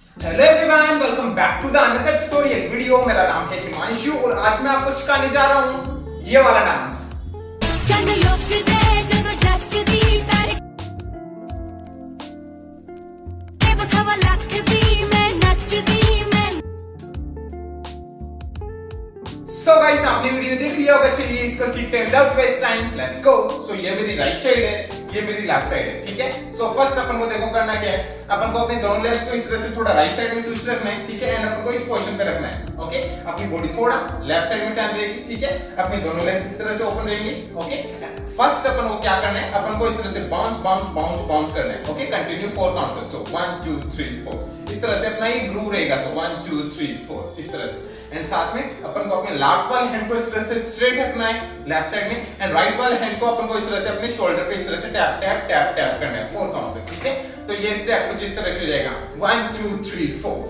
Hello everyone, welcome back to the another tutorial video. मेरा नाम है हिमांशु और आज मैं आपको सिखाने जा रहा हूँ ये वाला डांस। सो गाइस, आपने वीडियो देख लिया होगा। चलिए इसको सीखते हैं without waste time, let's go. So ये मेरी राइट साइड है, ये मेरी लेफ्ट साइड है, ठीक है। सो फर्स्ट अपन को देखो करना क्या है, अपन को अपने दोनों लेग्स को इस तरह से थोड़ा राइट साइड में ट्विस्ट रखना है, ठीक है। एंड अपन को इस पोजीशन पे रखना है, ओके। अपनी बॉडी थोड़ा लेफ्ट साइड में टर्न रहेगी, ठीक है। अपने दोनों लेग्स इस तरह से ओपन रहेंगे, ओके। फर्स्ट अपन को क्या करना है, अपन को इस तरह से बाउंस बाउंस बाउंस बाउंस करना है, ओके। Continue 4 counts. सो 1 2 3 4 इस तरह से अपना ये ग्रूव रहेगा। सो 1 2 3 4 इस तरह से। एंड साथ में अपन को अपने लेफ्ट वाले हैंड को इस तरह से स्ट्रेट रखना है लेफ्ट साइड में, एंड राइट वाले हैंड को अपन को इस तरह से अपने शोल्डर पे इस तरह से टैप टैप टैप टैप करना है 4 काउंट पे, ठीक है। तो ये स्टेप कुछ इस तरह से हो जाएगा 1 2 3 4,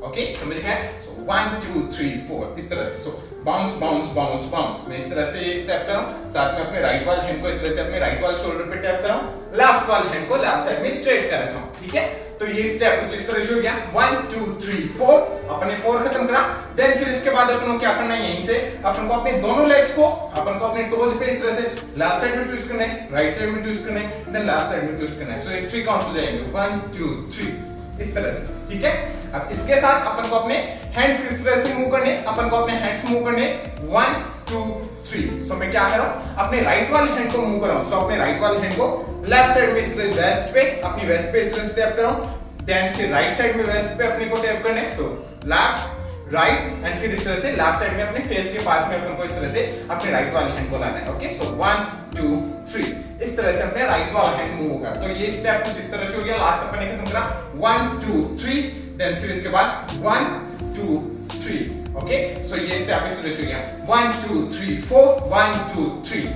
ओके, समझ गए। सो 1 2 3 4 इस तरह से। सो बाउंस बाउंस बाउंस बाउंस, मैं इस तरह से ये स्टेप कर रहा हूं। साथ में अपने राइट वाले हैंड को इस तरह से अपने राइट वाले शोल्डर पे टैप कर रहा हूं, लेफ्ट वाले हैंड को लेफ्ट साइड में स्ट्रेट कर रखा हूं, ठीक है। तो ये स्टेप कुछ इस तरह से हो गया 1 2 3 4। अपने 4 खत्म करा। देन फिर इसके बाद अपन को क्या करना है, यहीं से अपन को अपने दोनों लेग्स को अपन को अपने टोज पे इस तरह से लेफ्ट साइड में ट्विस्ट करना है, राइट साइड में ट्विस्ट करना है, देन लेफ्ट साइड में ट्विस्ट करना है। सो ये 3 काउंट्स हो जाएंगे 1 2 3 इस तरह से, ठीक है। अब इसके साथ अपन को अपने हैंड्स किस तरह से मूव करने, अपन को अपने हैंड्स मूव करने 1 2 3। सो मैं क्या कर रहा हूं, अपने राइट वाले हैंड को मूव कर रहा हूं। सो अपने राइट वाले हैंड को लेफ्ट साइड में इस तरह वेस्ट पे, अपनी वेस्ट पे इस तरह स्टेप कर रहा हूं। देन फिर राइट साइड में वेस्ट पे अपने को टैप करना है। सो लेफ्ट राइट, एंड फिर इस तरह से लेफ्ट साइड में अपने फेस के पास में अपन को इस तरह से अपने राइट वाले हैंड को लाना है, ओके। सो 1 2 3 इस तरह से अपने राइट वाला हैंड मूव होगा। तो ये स्टेप कुछ इस तरह से हो गया। लास्ट अपन ने खत्म करा 1 2 3, देन फिर इसके बाद 1 2 3, ओके। सो ये स्टेप इस तरह से हो गया 1 2 3 4 1 2 3,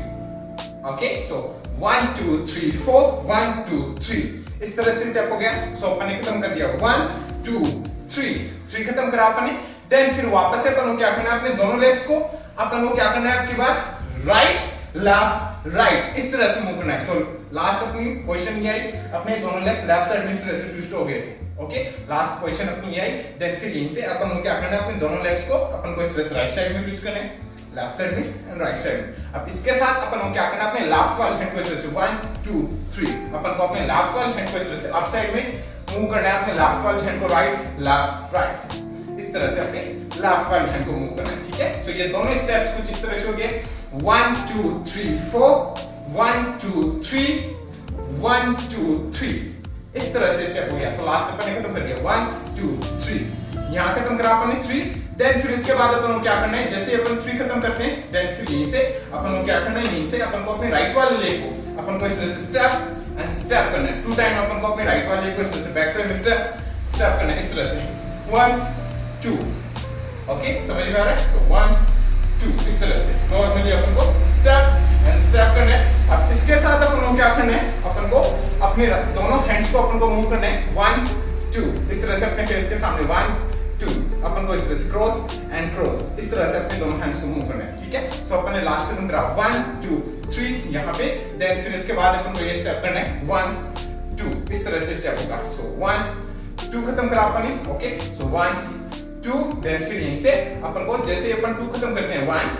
ओके। सो 1 2 3 4 1 2 3 इस तरह से स्टेप हो गया। सो अपन ने खत्म कर दिया 1 2 3 खत्म करा अपन ने। देन फिर वापस से अपन को क्या करना है, अपने दोनों लेग्स को अपन को क्या करना है, आपकी बार राइट लेफ्ट राइट इस तरह से मूव करना है। सो लास्ट अपनी पोजीशन ये आई, अपने दोनों लेग्स लेफ्ट साइड में इस तरह से ट्विस्ट हो गए थे, ओके। लास्ट पोजीशन अपनी ये आई। देन फिर यहीं से अपन को क्या करना है, अपने दोनों लेग्स को अपन को इस तरह से राइट साइड में ट्विस्ट करना है, लेफ्ट साइड में एंड राइट साइड में। अब इसके साथ अपन को क्या करना है, अपने लेफ्ट वाले हैंड को इस तरह से 1 2 3 अपन को अपने लेफ्ट वाले हैंड को इस तरह से अप साइड में मूव करना है, अपने लेफ्ट वाले हैंड को राइट लेफ्ट राइट इस तरह से अपने लेफ्ट वाले हैंड को मूव करना है, ठीक है। सो ये दोनों स्टेप्स कुछ इस तरह से हो गए 1 2 3 4 1 2 3 1 2 3 इस तरह से स्टेप हो गया। सो लास्ट अपन ने खत्म कर दिया 1 2 3 यहां खत्म करा अपन ने 3। देन फिर इसके बाद अपन को क्या करना है, जैसे अपन 3 खत्म करते हैं, देन फिर यहीं से अपन को क्या करना है, यहीं से अपन को अपने राइट वाले लेग को अपन को इस तरह से स्टेप एंड स्टेप करना है। 2 टाइम अपन को अपने राइट वाले लेग को इस तरह से बैक साइड में स्टेप स्टेप करना है इस तरह से 1 2, ओके, समझ में आ रहा है। सो 1 2 इस तरह से नॉर्मली अपन को स्टेप एंड स्टेप करना है। अब इसके साथ अपन को क्या करना है, अपन को अपने दोनों हैंड्स को अपन को मूव करना है 1 2 इस तरह से अपने फेस के सामने 1 2 अपन को इस तरह से क्रॉस एंड क्रॉस इस तरह से अपने दोनों हैंड्स को मूव करना है, ठीक है। सो अपन ने लास्ट खत्म करा 1 2 3 यहाँ पे। देन फिर इसके बाद अपन को ये स्टेप करना है 1 2 इस तरह से स्टेप होगा। सो 1 2 खत्म करा अपन ने, ओके। सो 1 2 देन फिर यहीं से अपन को जैसे अपन 2 खत्म करते हैं 1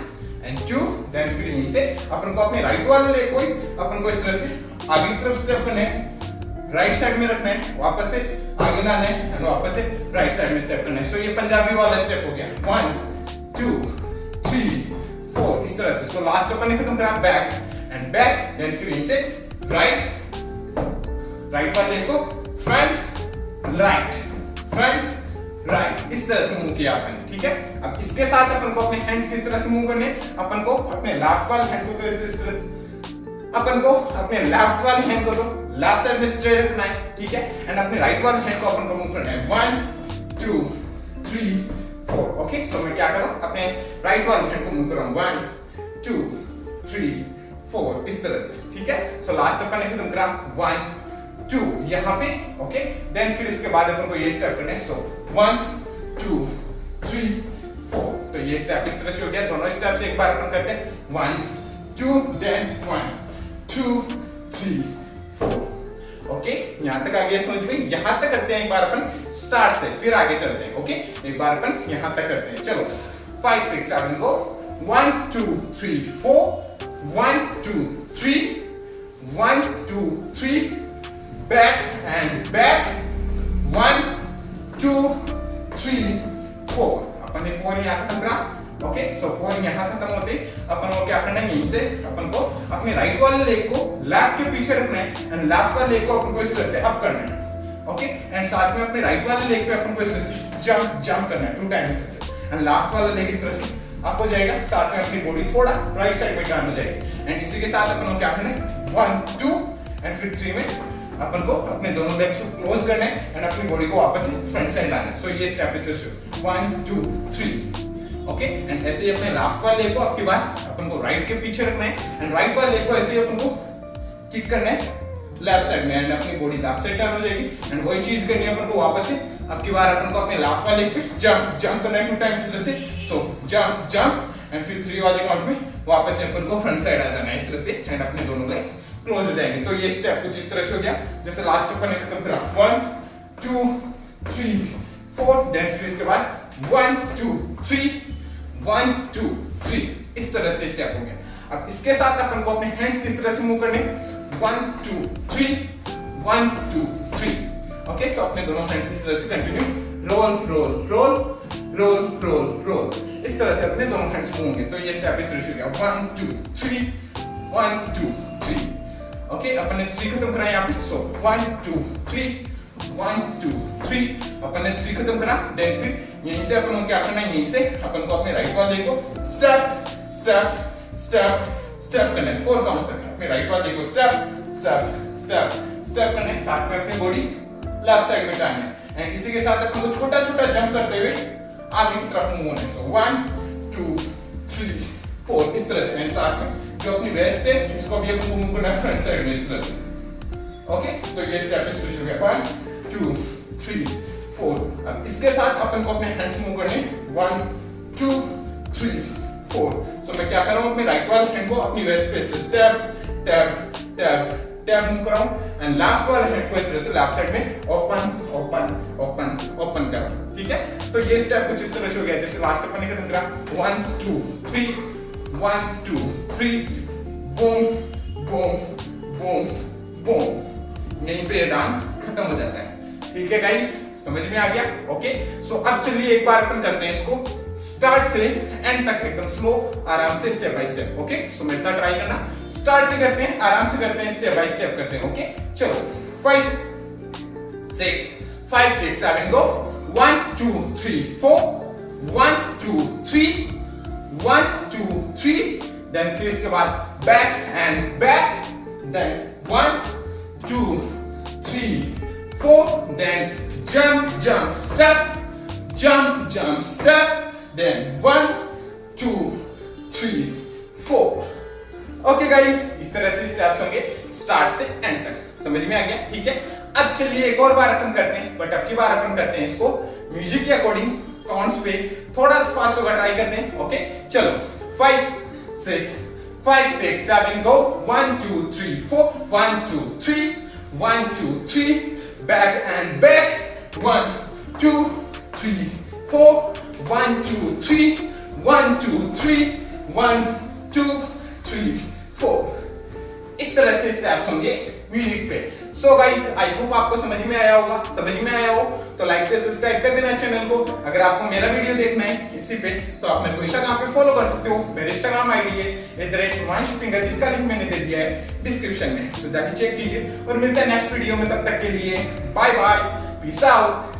एंड 2, देन फिर यहीं से अपन को अपने राइट वाले लेग को अपन को इस तरह से आगे की तरफ स्टेप करना है, राइट साइड में रखना है, वापस से आगे लाना है एंड वापस से राइट साइड में स्टेप करना है। सो ये पंजाबी वाला स्टेप हो गया 1 2 3 4 इस तरह से। सो लास्ट अपन ने खत्म करा बैक एंड बैक, देन फिर यहीं से राइट वाले लेग को फ्रंट राइट इस तरह से मूव किया अपन, ठीक है। अब इसके साथ अपन को अपने हैंड्स किस तरह से मूव करने, अपन को अपने लेफ्ट वाले हैंड को तो इस तरह अपन को अपने लेफ्ट वाले हैंड को तो लेफ्ट साइड में स्ट्रेट रखना है, ठीक है। एंड अपने राइट वाले हैंड को अपन को मूव करना है 1 2 3 4, ओके। सो मैं क्या कर रहा हूं, अपने राइट वाले हैंड को मूव कर रहा हूं 1 2 3 4 इस तरह से, ठीक है। सो लास्ट अपन ने खत्म करा 1 2 यहाँ पे, ओके। देन फिर इसके बाद अपन को ये स्टेप करना है। सो 1 2 3 4 तो ये स्टेप इस तरह से हो गया। दोनों स्टेप से एक बार अपन करते हैं 1 2 देन 1 2 3 4, ओके, यहाँ तक आ गया समझ में? यहाँ तक करते हैं एक बार अपन स्टार्ट से, फिर आगे चलते हैं। ओके, एक बार अपन यहाँ तक करते हैं। चलो 5 6 7 को 1 2 3 4 1 2 3 1 2 3 बैक एंड बैक 1 2 3 4। अपन ने 4 यहाँ खत्म करा। ओके, सो 4 यहाँ खत्म होते अपन को क्या करना है, यहीं से अपन को अपने राइट वाले लेग को लेफ्ट के पीछे रखना है एंड लेफ्ट वाले लेग को अपन को इस तरह से अप करना है। ओके, एंड साथ में अपने राइट वाले लेग पे अपन को इस तरह से जंप करना है 2 टाइम्स एंड लेफ्ट वाला लेग इस तरह से अप हो जाएगा। साथ में अपनी बॉडी थोड़ा राइट साइड में टर्न हो जाएगी एंड इसी के साथ अपन को क्या करना है 1 2 एंड फिर 3 में अपन को अपने दोनों लेग्स को क्लोज करना है एंड अपनी बॉडी को वापस से फ्रंट साइड लाना है। सो ये स्टेप इज 1 2 3। ओके, एंड ऐसे ही अपने लेफ्ट वाले लेग को आपके बाद अपन को राइट के पीछे रखना है एंड राइट वाले लेग को ऐसे ही अपन को किक करना है लेफ्ट साइड में एंड अपनी बॉडी लेफ्ट साइड टर्न हो जाएगी एंड वही चीज करनी है अपन को वापस से। अब की बार अपन को अपने लेफ्ट वाले लेग पे जंप करना है 2 टाइम्स इस तरह से। सो जंप एंड फिर 3 वाले काउंट में वापस से अपन को फ्रंट साइड आ जाना है इस तरह से एंड अपने दोनों लेग्स क्लोज हो जाएंगे। तो ये स्टेप कुछ इस तरह से हो गया जैसे लास्ट अपन ने खत्म करा 1 2 3 4 देन फिर इसके बाद 1 2 3 1 2 3 इस तरह से स्टेप हो गया। अब इसके साथ अपन को अपने हैंड्स किस तरह से मूव करने 1 2 3 1 2 3। ओके, सो अपने दोनों हैंड्स इस तरह से continue roll roll roll roll roll roll roll तरह से अपने दोनों हैंड्स मूव होंगे। तो ये स्टेप इस तरह से हो गया 1 2 3 1 2 3। ओके, अपन ने 3 खत्म करा यहाँ पे। सो 1 2 3 1 2 3 अपन ने 3 खत्म करा। देन फिर यहीं से अपन को क्या करना है, यहीं से अपन को अपने राइट वाले को स्टेप स्टेप स्टेप स्टेप करना है 4 काउंट्स तक। अपने राइट वाले को स्टेप स्टेप स्टेप स्टेप करना है, साथ में अपनी बॉडी लेफ्ट साइड में टाइम है एंड इसी के साथ अपन को छोटा छोटा जंप करते हुए आगे की तरफ मूव होना है। सो 1 2 3 4 इस तरह से एंड साथ में जो अपनी वेस्ट है इसको भी अपन को मूव करना है फ्रंट साइड में इस तरह से। ओके, तो ये स्टेप इस तरह से हो गया 1 2 3 4। अब इसके साथ अपन को अपने हैंड्स मूव करने 1 2 3 4। सो मैं क्या कर रहा हूं, अपने राइट वाले हैंड को अपनी वेस्ट पे से step tap tap tap move कर रहा हूं एंड लेफ्ट वाले हैंड को इस तरह से लेफ्ट साइड में ओपन ओपन ओपन ओपन कर रहा हूं। ठीक है, तो ये स्टेप कुछ इस तरह से हो गया जैसे लास्ट अपन ने खत्म करा 1 2 3 1 2 3 बूम बूम बूम बूम। यहीं पे डांस खत्म हो जाता है। ठीक है गाइस, समझ में आ गया? ओके, सो अब चलिए एक बार अपन करते हैं इसको स्टार्ट से एंड तक एकदम स्लो आराम से स्टेप बाय स्टेप। ओके, सो मेरे साथ ट्राई करना। स्टार्ट से करते हैं, आराम से करते हैं, स्टेप बाय स्टेप करते हैं। ओके, चलो 5 6 7 गो 1 2 3 4 1 2 3 1 2 3। देन फिर इसके बाद back and back, then 1 2 3 4, then jump step, jump step, then 1 2 3 4। Okay guys, इस तरह से स्टेप्स होंगे स्टार्ट से एंड तक। समझ में आ गया? ठीक है, अब चलिए एक और बार अपन करते हैं, बट अब की बार अपन करते हैं इसको म्यूजिक के अकॉर्डिंग काउंट्स पे थोड़ा सा फास्ट होकर ट्राई करते हैं। ओके, चलो 5 6 7 गो 1 2 3 4 1 2 3 1 2 3 back and back 1 2 3 4 1 2 3 1 2 3 1 2 3 4। इस तरह से स्टेप्स होंगे म्यूजिक पे। सो गाइस, आई होप आपको समझ में आया होगा। समझ में आया हो तो लाइक से सब्सक्राइब कर देना चैनल को। अगर आपको मेरा वीडियो देखना है इसी पे तो आप मेरे को इंस्टाग्राम पे फॉलो कर सकते हो। मेरे इंस्टाग्राम आईडी है @himanshu, जिसका लिंक मैंने दे दिया है डिस्क्रिप्शन में, तो जाके चेक कीजिए और मिलते हैं नेक्स्ट वीडियो में। तब तक के लिए बाय बाय, पीस आउट।